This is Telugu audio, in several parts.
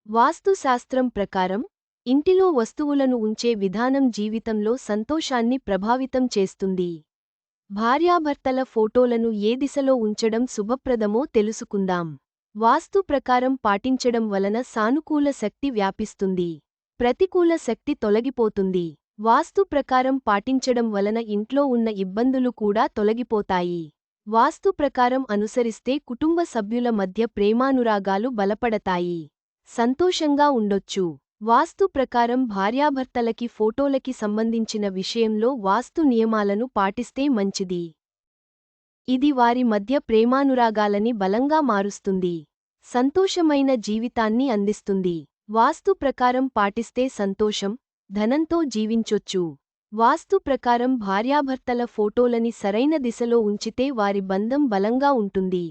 వాస్తుశాస్త్రం ప్రకారం ఇంటిలో వస్తువులను ఉంచే విధానం జీవితంలో సంతోషాన్ని ప్రభావితం చేస్తుంది. భార్యాభర్తల ఫోటోలను ఏ దిశలో ఉంచడం శుభప్రదమో తెలుసుకుందాం. వాస్తు ప్రకారం పాటించడం వలన సానుకూల శక్తి వ్యాపిస్తుంది, ప్రతికూల శక్తి తొలగిపోతుంది. వాస్తు ప్రకారం పాటించడం వలన ఇంట్లో ఉన్న ఇబ్బందులు కూడా తొలగిపోతాయి. వాస్తు ప్రకారం అనుసరిస్తే కుటుంబ సభ్యుల మధ్య ప్రేమానురాగాలు బలపడతాయి, సంతోషంగా ఉండొచ్చు. వాస్తు ప్రకారం భార్యాభర్తలకి ఫోటోలకి సంబంధించిన విషయంలో వాస్తు నియమాలను పాటిస్తే మంచిది. ఇది వారి మధ్య ప్రేమానురాగాలని బలంగా మారుస్తుంది, సంతోషమైన జీవితాన్ని అందిస్తుంది. వాస్తు ప్రకారం పాటిస్తే సంతోషం, ధనంతో జీవించొచ్చు. వాస్తు ప్రకారం భార్యాభర్తల ఫోటోలని సరైన దిశలో ఉంచితే వారి బంధం బలంగా ఉంటుంది,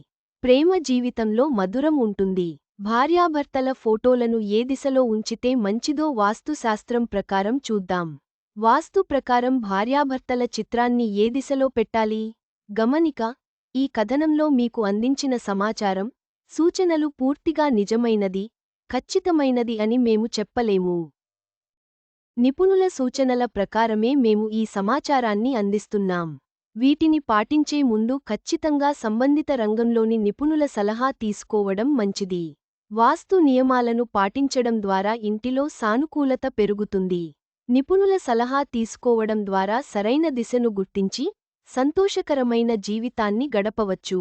ప్రేమ జీవితంలో మధురం ఉంటుంది. భార్యాభర్తల ఫోటోలను ఏ దిశలో ఉంచితే మంచిదో వాస్తుశాస్త్రం ప్రకారం చూద్దాం. వాస్తు ప్రకారం భార్యాభర్తల చిత్రాన్ని ఏ దిశలో పెట్టాలి? గమనిక: ఈ కథనంలో మీకు అందించిన సమాచారం, సూచనలు పూర్తిగా నిజమైనది, ఖచ్చితమైనది అని మేము చెప్పలేము. నిపుణుల సూచనల ప్రకారమే మేము ఈ సమాచారాన్ని అందిస్తున్నాం. వీటిని పాటించే ముందు ఖచ్చితంగా సంబంధిత రంగంలోని నిపుణుల సలహా తీసుకోవడం మంచిది. వాస్తు నియమాలను పాటించడం ద్వారా ఇంటిలో సానుకూలత పెరుగుతుంది. నిపుణుల సలహా తీసుకోవడం ద్వారా సరైన దిశను గుర్తించి సంతోషకరమైన జీవితాన్ని గడపవచ్చు.